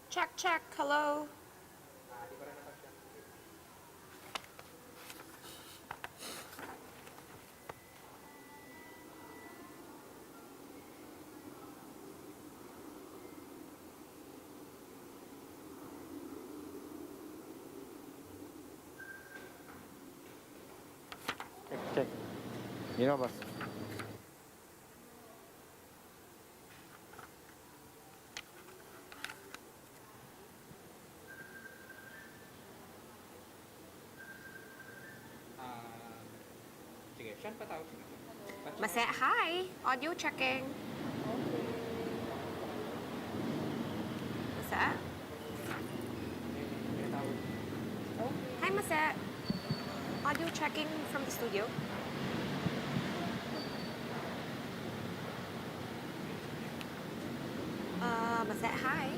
Check, check. Hello. Check. Boss. Sige, saan patawag? Mase, hi. Audio checking. Mase? Hi, Mase. Audio checking from the studio. Mase, hi.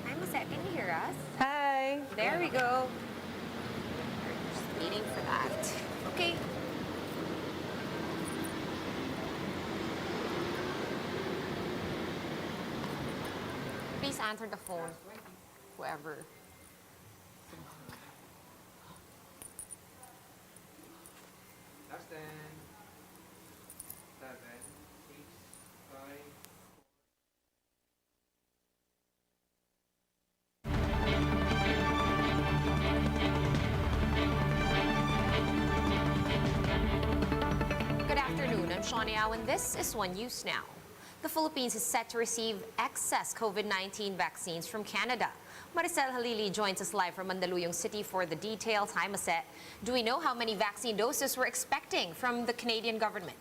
Hi, Mase. Can you hear us? Hi. There we go. Just waiting for that. Okay. Please answer the phone. Whoever. Last 10, 7, 6, 5. Good afternoon, I'm Shawniao, and this is One News Now. The Philippines is set to receive excess COVID-19 vaccines from Canada. Maricel Halili joins us live from Mandaluyong City for the details. Hi, Maset. Do we know how many vaccine doses we're expecting from the Canadian government?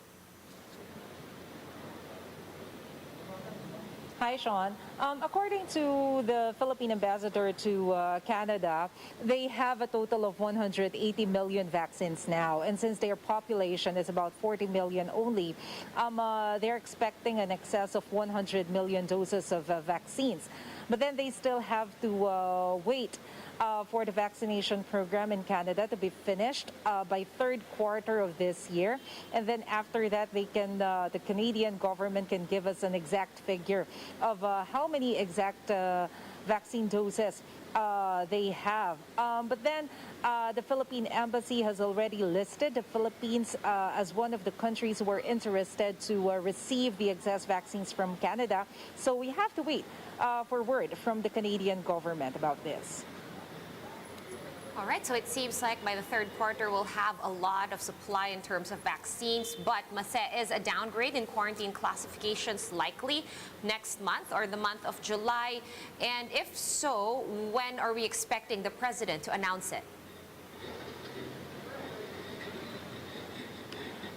Hi, Sean. According to the Philippine ambassador to Canada, they have a total of 180 million vaccines now. And since their population is about 40 million only, they're expecting an excess of 100 million doses of vaccines. But then they still have to wait for the vaccination program in Canada to be finished by third quarter of this year, and then after that they can the Canadian government can give us an exact figure of how many exact vaccine doses they have. But then the Philippine Embassy has already listed the Philippines as one of the countries who are interested to receive the excess vaccines from Canada. So we have to wait for word from the Canadian government about this. All right, so it seems like by the third quarter we'll have a lot of supply in terms of vaccines, but Mase, is a downgrade in quarantine classifications likely next month or the month of July? And if so, when are we expecting the president to announce it?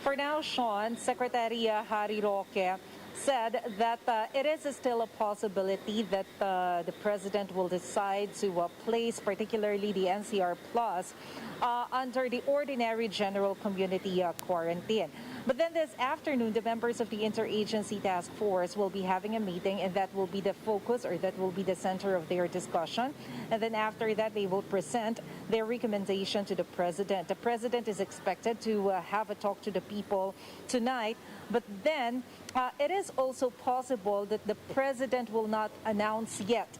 For now, Sean, Secretary Harry Roque said that it is still a possibility that the president will decide to place particularly the NCR Plus under the ordinary general community quarantine. But then this afternoon, the members of the Interagency Task Force will be having a meeting, and that will be the focus, or that will be the center of their discussion. And then after that, they will present their recommendation to the president. The president is expected to have a talk to the people tonight, but then it is also possible that the president will not announce yet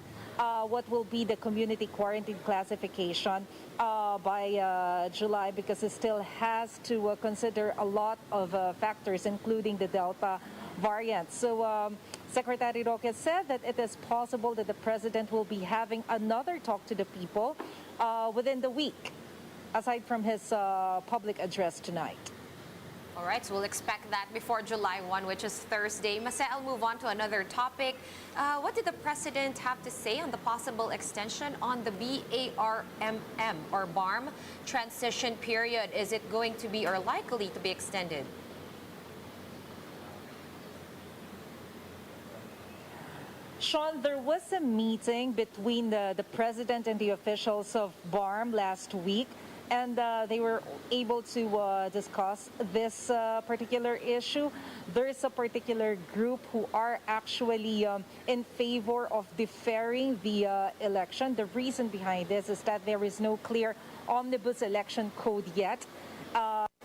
what will be the community quarantine classification by July, because it still has to consider a lot of factors, including the Delta variant. So Secretary Roque said that it is possible that the president will be having another talk to the people within the week, aside from his public address tonight. All right, so we'll expect that before July 1, which is Thursday. Mase, I'll move on to another topic. What did the president have to say on the possible extension on the BARMM or BARMM transition period? Is it going to be or likely to be extended? Sean, there was a meeting between the president and the officials of BARMM last week, and they were able to discuss this particular issue. There is a particular group who are actually in favor of deferring the election. The reason behind this is that there is no clear omnibus election code yet.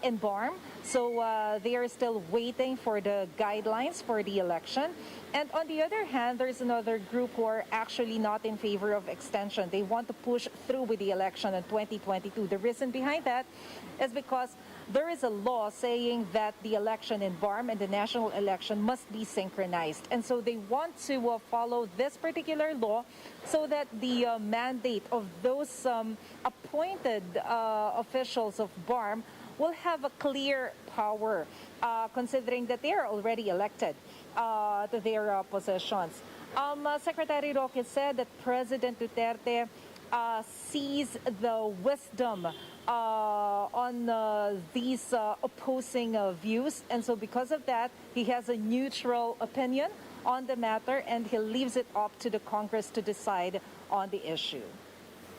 in BARMM. So they are still waiting for the guidelines for the election. And on the other hand, there's another group who are actually not in favor of extension. They want to push through with the election in 2022. The reason behind that is because there is a law saying that the election in BARMM and the national election must be synchronized. And so they want to follow this particular law so that the mandate of those appointed officials of BARMM will have a clear power, considering that they are already elected to their positions. Secretary Roque said that President Duterte sees the wisdom on these opposing views, and so because of that, he has a neutral opinion on the matter, and he leaves it up to the Congress to decide on the issue.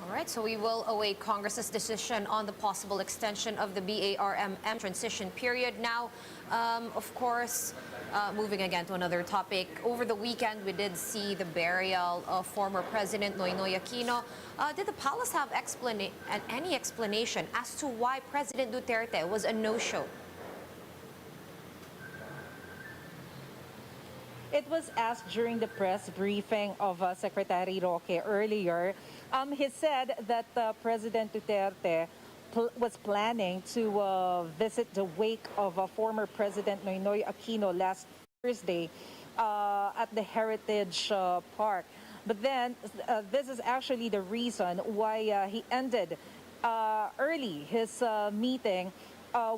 All right, so we will await Congress's decision on the possible extension of the BARMM transition period. Now, of course, moving again to another topic, over the weekend we did see the burial of former President Noynoy Aquino. Did the palace have any explanation as to why President Duterte was a no-show? It was asked during the press briefing of Secretary Roque earlier. He said that President Duterte was planning to visit the wake of former President Noynoy Aquino last Thursday at the Heritage Park. But then this is actually the reason why he ended early his meeting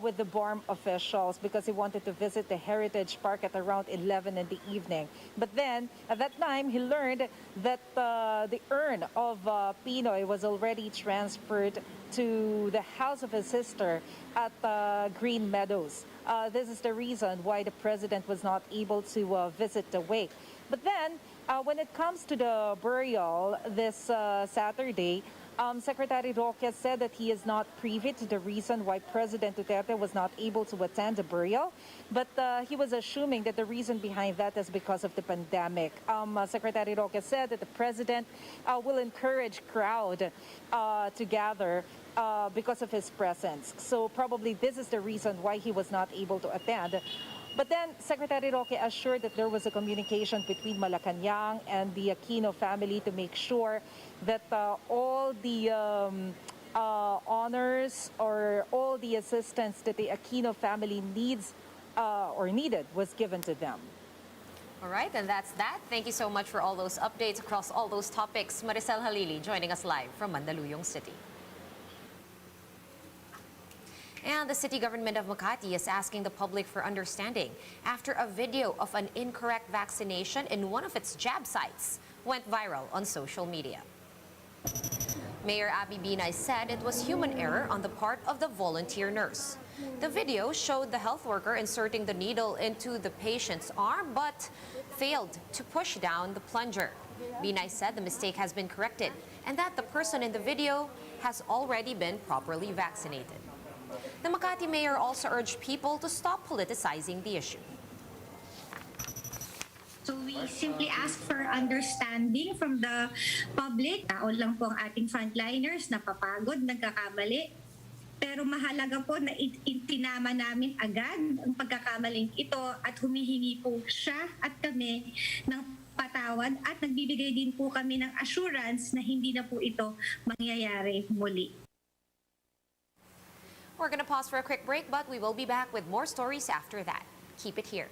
with the BARMM officials, because he wanted to visit the Heritage Park at around 11 in the evening. But then, at that time, he learned that the urn of Pinoy was already transferred to the house of his sister at Green Meadows. This is the reason why the president was not able to visit the wake. But then, when it comes to the burial this Saturday, Secretary Roque said that he is not privy to the reason why President Duterte was not able to attend the burial, but he was assuming that the reason behind that is because of the pandemic. Secretary Roque said that the president will encourage crowd to gather because of his presence. So probably this is the reason why he was not able to attend. But then Secretary Roque assured that there was a communication between Malacanang and the Aquino family to make sure that all the honors or all the assistance that the Aquino family needs or needed was given to them. All right, and that's that. Thank you so much for all those updates across all those topics. Maricel Halili joining us live from Mandaluyong City. And the city government of Makati is asking the public for understanding after a video of an incorrect vaccination in one of its jab sites went viral on social media. Mayor Abby Binay said it was human error on the part of the volunteer nurse. The video showed the health worker inserting the needle into the patient's arm but failed to push down the plunger. Binay said the mistake has been corrected and that the person in the video has already been properly vaccinated. The Makati mayor also urged people to stop politicizing the issue. So we simply ask for understanding from the public. Tao lang po ang ating frontliners, napapagod, nagkakamali. Pero mahalaga po na itinama namin agad ang pagkakamaling ito at humihingi po siya at kami ng patawad at nagbibigay din po kami ng assurance na hindi na po ito mangyayari muli. We're going to pause for a quick break, but we will be back with more stories after that. Keep it here.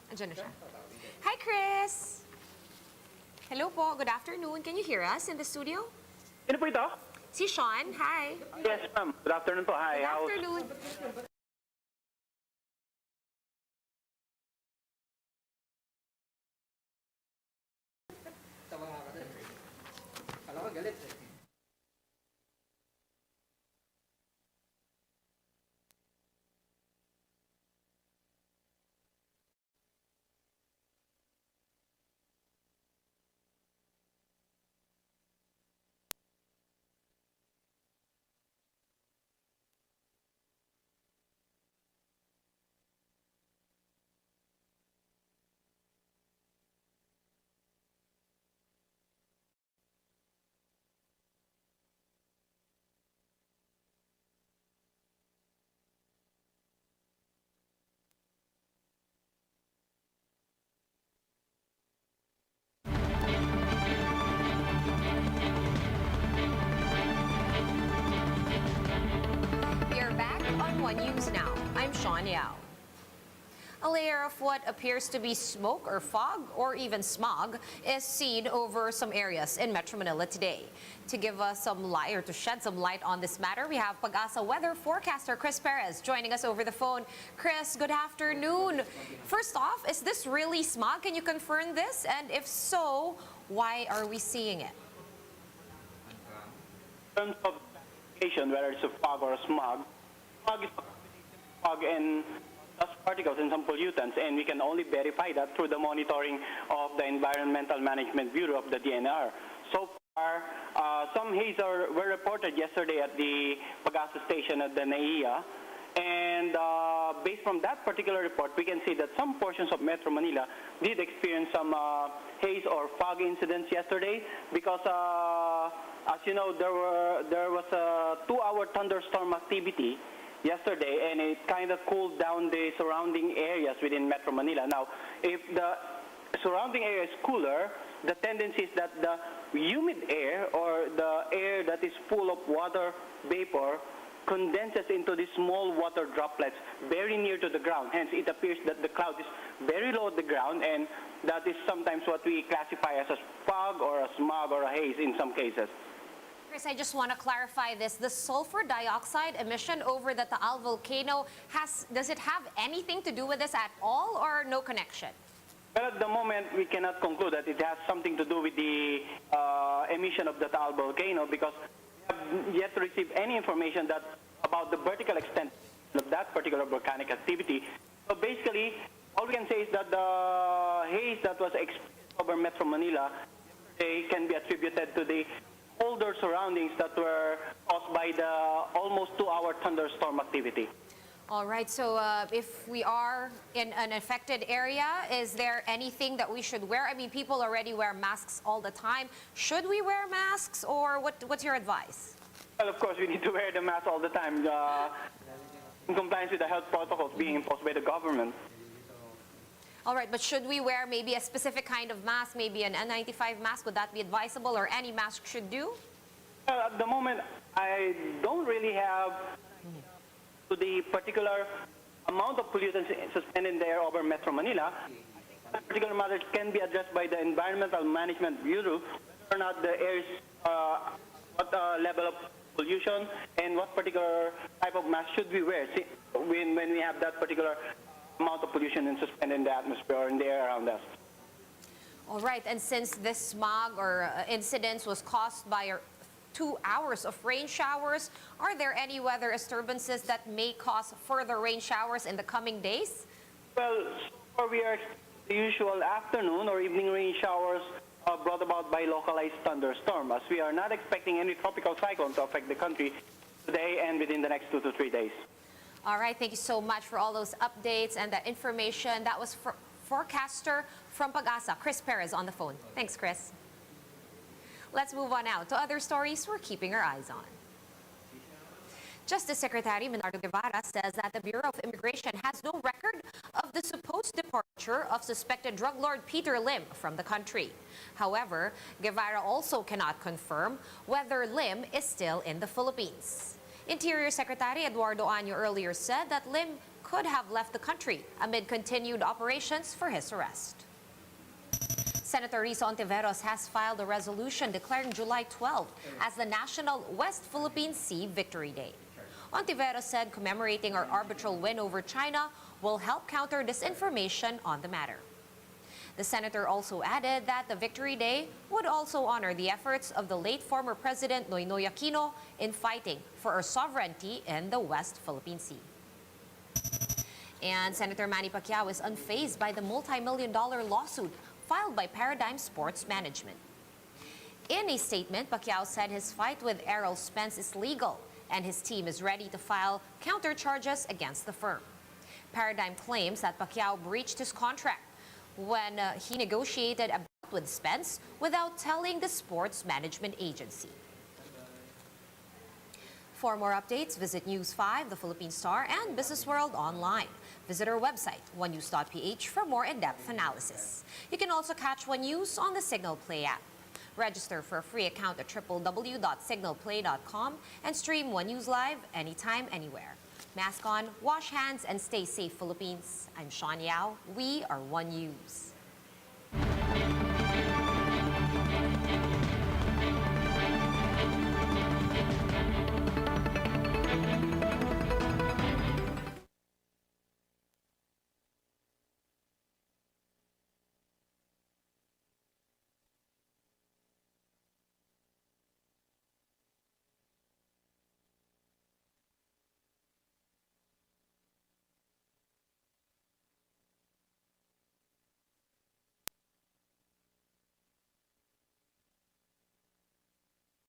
Andiyan na siya. Hi, Chris! Hello po, good afternoon. Can you hear us in the studio? Sino po ito? Si Sean, hi. Yes, ma'am. Good afternoon po. Hi. Good How's- afternoon. Tawa ka din. Kala ko galit eh. We are back on One News Now. I'm Sean Yao. A layer of what appears to be smoke or fog or even smog is seen over some areas in Metro Manila today. To give us some light or to shed some light on this matter, we have PACQUIAO weather forecaster Chris Perez joining us over the phone. Chris, good afternoon. First off, is this really smog? Can you confirm this? And if so, why are we seeing it? In terms of classification, whether it's a fog or a smog is a fog and dust particles and some pollutants, and we can only verify that through the monitoring of the Environmental Management Bureau of the DNR. So far, some haze were reported yesterday at the PACQUIAO station at the NAIA, and based from that particular report, we can see that some portions of Metro Manila did experience some haze or fog incidents yesterday because as you know, there was a 2-hour thunderstorm activity yesterday, and it kind of cooled down the surrounding areas within Metro Manila. Now, if the surrounding area is cooler, the tendency is that the humid air or the air that is full of water vapor condenses into these small water droplets very near to the ground. Hence, it appears that the cloud is very low at the ground, and that is sometimes what we classify as a fog or a smog or a haze in some cases. Chris, I just want to clarify this. The sulfur dioxide emission over the Taal volcano, does it have anything to do with this at all or no connection? Well, at the moment, we cannot conclude that it has something to do with the emission of the Taal volcano because we have yet to receive any information about the vertical extent of that particular volcanic activity. So basically, all we can say is that the haze that was experienced over Metro Manila can be attributed to the older surroundings that were caused by the almost 2-hour thunderstorm activity. All right, so if we are in an affected area, is there anything that we should wear? I mean, people already wear masks all the time. Should we wear masks, or what's your advice? Well, of course, we need to wear the mask all the time in compliance with the health protocols being imposed by the government. All right, but should we wear maybe a specific kind of mask, maybe an N95 mask? Would that be advisable, or any mask should do? Well, at the moment, I don't really have to the particular amount of pollutants suspended in the air over Metro Manila. That particular matter can be addressed by the Environmental Management Bureau, whether or not the air is, what level of pollution and what particular type of mask should we wear when we have that particular amount of pollution and suspended in the atmosphere or in the air around us. All right, and since this smog or incidents was caused by 2 hours of rain showers, are there any weather disturbances that may cause further rain showers in the coming days? Well, so far we are expecting the usual afternoon or evening rain showers brought about by localized thunderstorm, as we are not expecting any tropical cyclone to affect the country today and within the next 2 to 3 days. All right, thank you so much for all those updates and that information. That was forecaster from PACQUIAO, Chris Perez, on the phone. Thanks, Chris. Let's move on now to other stories we're keeping our eyes on. Justice Secretary Menardo Guevara says that the Bureau of Immigration has no record of the supposed departure of suspected drug lord Peter Lim from the country. However, Guevara also cannot confirm whether Lim is still in the Philippines. Interior Secretary Eduardo Año earlier said that Lim could have left the country amid continued operations for his arrest. Senator Risa Ontiveros has filed a resolution declaring July 12 as the National West Philippine Sea Victory Day. Ontiveros said commemorating our arbitral win over China will help counter disinformation on the matter. The senator also added that the Victory Day would also honor the efforts of the late former President Noynoy Aquino in fighting for our sovereignty in the West Philippine Sea. And Senator Manny Pacquiao is unfazed by the multi-million-dollar lawsuit filed by Paradigm Sports Management. In a statement, Pacquiao said his fight with Errol Spence is legal and his team is ready to file counter charges against the firm. Paradigm claims that Pacquiao breached his contract when he negotiated a bout with Spence without telling the sports management agency. For more updates, visit News 5, The Philippine Star, and Business World online. Visit our website, onenews.ph, for more in-depth analysis. You can also catch One News on the Signal Play app. Register for a free account at www.signalplay.com and stream One News live anytime, anywhere. Mask on, wash hands, and stay safe, Philippines. I'm Sean Yao. We are One News.